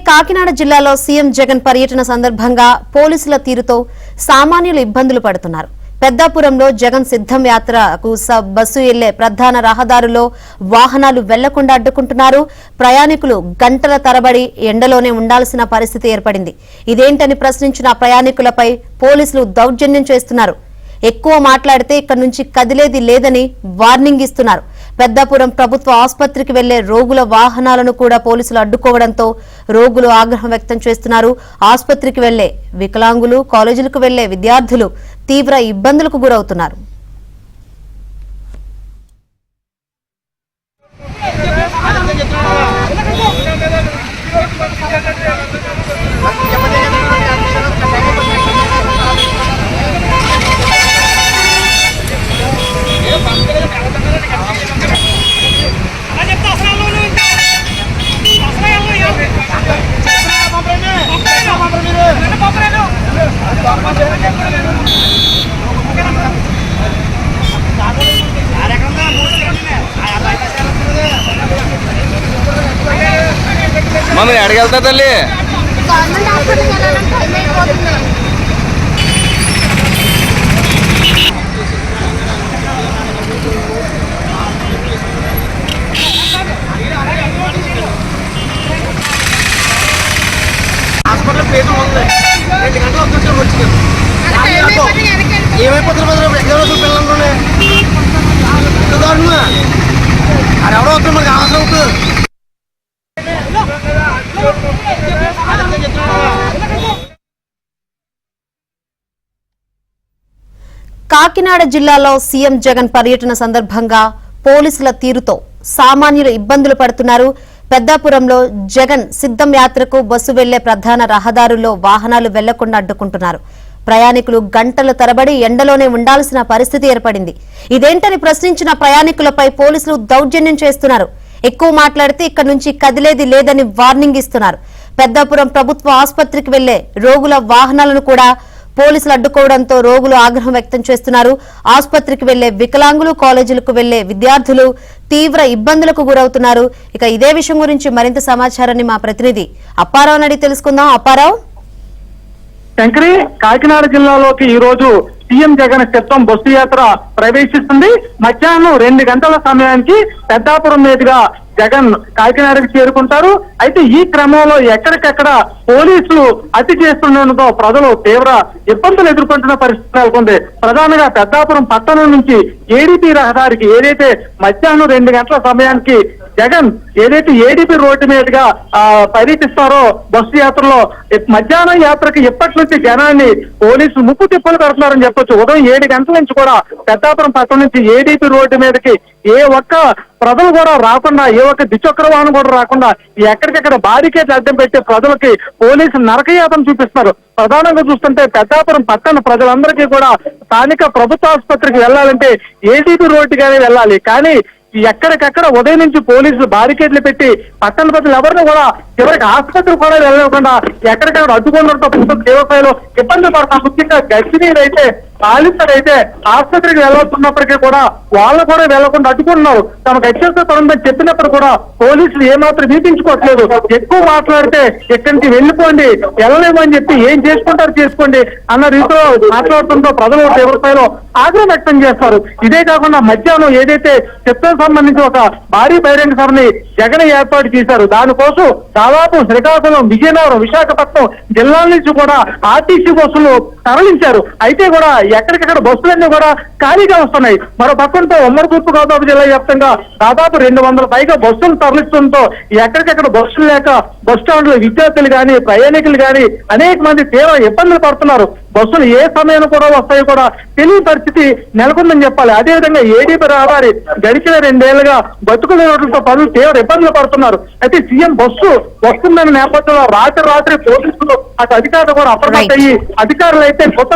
కాకినాడ జిల్లాలో సీఎం జగన్ పర్యటన సందర్భంగా పోలీసుల తీరుతో సామాన్యులు ఇబ్బందులు పడుతున్నారు. పెద్దాపురంలో జగన్ సిద్ధం యాత్రకు బస్సు వెళ్లే ప్రధాన రహదారుల్లో వాహనాలు వెళ్లకుండా అడ్డుకుంటున్నారు. ప్రయాణికులు గంటల తరబడి ఎండలోనే ఉండాల్సిన పరిస్థితి ఏర్పడింది. ఇదేంటని ప్రశ్నించిన ప్రయాణికులపై పోలీసులు దౌర్జన్యం చేస్తున్నారు. ఎక్కువ మాట్లాడితే ఇక్కడి నుంచి కదిలేది లేదని వార్నింగ్ ఇస్తున్నారు. పెద్దాపురం ప్రభుత్వ ఆసుపత్రికి వెళ్లే రోగుల వాహనాలను కూడా పోలీసులు అడ్డుకోవడంతో రోగులు ఆగ్రహం వ్యక్తం చేస్తున్నారు. ఆసుపత్రికి వెళ్లే వికలాంగులు, కాలేజీలకు వెళ్లే విద్యార్థులు తీవ్ర ఇబ్బందులకు గురవుతున్నారు. మనం ఎడగెళ్తా తల్లి హాస్పిటల్ పేరు 2 గంటలు వచ్చింది. ఏమైపోతున్నారు పిల్లల్లోనే దారుణమా అది ఎవరో వస్తుంది మనకి అవసరం అవుతుంది. కాకినాడ జిల్లాలో సీఎం జగన్ పర్యటన సందర్భంగా పోలీసుల తీరుతో సామాన్యులు ఇబ్బందులు పడుతున్నారు. పెద్దాపురంలో జగన్ సిద్ధం యాత్రకు బస్సు వెళ్లే ప్రధాన రహదారుల్లో వాహనాలు వెళ్లకుండా అడ్డుకుంటున్నారు. ప్రయాణికులు గంటల తరబడి ఎండలోనే ఉండాల్సిన పరిస్థితి ఏర్పడింది. ఇదేంటని ప్రశ్నించిన ప్రయాణికులపై పోలీసులు దౌర్జన్యం చేస్తున్నారు. ఎక్కువ మాట్లాడితే ఇక్కడి నుంచి కదిలేది లేదని వార్నింగ్ ఇస్తున్నారు. పెద్దాపురం ప్రభుత్వ ఆసుపత్రికి వెళ్లే రోగుల వాహనాలను కూడా పోలీసులు అడ్డుకోవడంతో రోగులు ఆగ్రహం వ్యక్తం చేస్తున్నారు. ఆసుపత్రికి వెళ్లే వికలాంగులు, కాలేజీలకు వెళ్లే విద్యార్థులు తీవ్ర ఇబ్బందులకు గురవుతున్నారు. ఇక ఇదే విషయం గురించి మరింత సమాచారాన్ని మా ప్రతినిధి అప్పారావు అడిగి తెలుసుకుందాం. అప్పారావు, శంకరి, కాకినాడ జిల్లాలోకి ఈ రోజు సీఎం జగన్ సిద్ధం బస్సు యాత్ర ప్రవేశిస్తుంది. మధ్యాహ్నం 2 గంటల సమయానికి పెద్దాపురం మీదుగా జగన్ కాకినాడకి చేరుకుంటారు. అయితే ఈ క్రమంలో ఎక్కడికెక్కడ పోలీసులు అతి చేస్తుండటంతో ప్రజలు తీవ్ర ఇబ్బందులు ఎదుర్కొంటున్న పరిస్థితి నెలకొంది. ప్రధానంగా పెద్దాపురం పట్టణం నుంచి ఏడీపీ రహదారికి ఏదైతే మధ్యాహ్నం 2 గంటల సమయానికి జగన్ ఏదైతే ఏడీపీ రోడ్డు మీదుగా పర్యటిస్తారో బస్సు యాత్రలో మధ్యాహ్నం యాత్రకి ఇప్పటి నుంచి జనాన్ని పోలీసులు ముప్పు తిప్పలు పెడుతున్నారని చెప్పొచ్చు. ఉదయం 7 గంటల నుంచి కూడా పెద్దాపురం పట్టణం నుంచి ఏడీపీ రోడ్డు మీదకి ఏ ఒక్క ప్రజలు కూడా రాకుండా, ఏ ఒక్క ద్విచక్ర వాహనం కూడా రాకుండా ఎక్కడికెక్కడ బారికేట్లు అడ్డం పెట్టి ప్రజలకి పోలీసులు నరకయాతన చూపిస్తున్నారు. ప్రధానంగా చూస్తుంటే పెద్దాపురం పట్టణ ప్రజలందరికీ కూడా స్థానిక ప్రభుత్వ ఆసుపత్రికి వెళ్లాలంటే ఏడీపీ రోడ్డుగానే వెళ్ళాలి. కానీ ఎక్కడికక్కడ ఉదయం నుంచి పోలీసులు బారికేట్లు పెట్టి పట్టణ ప్రజలు ఎవరిని కూడా చివరికి ఆసుపత్రి కూడా వెళ్ళకుండా ఎక్కడికక్కడ అడ్డుకోవడంతో దేవస్థాయిలో ఇబ్బంది పడతాం. ముఖ్యంగా గర్భిణీలు అయితే, బాలింతలు అయితే ఆసుపత్రికి వెళ్లాల్సినప్పటికీ కూడా వాళ్ళు కూడా వెళ్లకుండా అడ్డుకుంటున్నారు. తమకు అత్యవసర పనుందని చెప్పినప్పుడు కూడా పోలీసులు ఏమాత్రం వీటించుకోవట్లేదు. ఎక్కువ మాట్లాడితే ఇక్కడి నుంచి వెళ్ళిపోండి, వెళ్ళలేమని చెప్పి ఏం చేసుకుంటారు చేసుకోండి అన్న రీతిలో మాట్లాడుతుంటో ప్రజలు దేవస్థాయిలో ఆగ్రహం వ్యక్తం చేస్తారు. ఇదే కాకుండా మధ్యాహ్నం ఏదైతే చిత్రం సంబంధించి ఒక భారీ బహిరంగ సభని జగన్ ఏర్పాటు చేశారు. దానికోసం దాదాపు శ్రీకాకుళం, విజయనగరం, విశాఖపట్నం జిల్లాల నుంచి కూడా ఆర్టీసీ బస్సులు తరలించారు. అయితే కూడా ఎక్కడికక్కడ బస్సులన్నీ కూడా ఖాళీగా వస్తున్నాయి. మరో పక్కనతో ఉమ్మడి తూర్పు గోదావరి జిల్లా వ్యాప్తంగా దాదాపు 200 పైగా బస్సులు తరలిస్తుండటంతో ఎక్కడికక్కడ బస్సులు లేక బస్ స్టాండ్లో విద్యార్థులు గాని, ప్రయాణికులు గాని అనేక మంది తీవ్ర ఇబ్బందులు పడుతున్నారు. బస్సులు ఏ సమయాన్ని కూడా వస్తాయో కూడా తెలియని పరిస్థితి నెలకొందని చెప్పాలి. అదేవిధంగా ఏడీపీ రహదారి గడిచిన 2 ఏళ్లుగా బతుకుల రోడ్లతో పనులు తీవ్ర ఇబ్బందులు పడుతున్నారు. అయితే సీఎం బస్సు వస్తుందన్న నేపథ్యంలో రాత్రి పోలీసులు అటు అధికారులు కూడా అప్రమత్తయ్యి అధికారులు అయితే కొత్త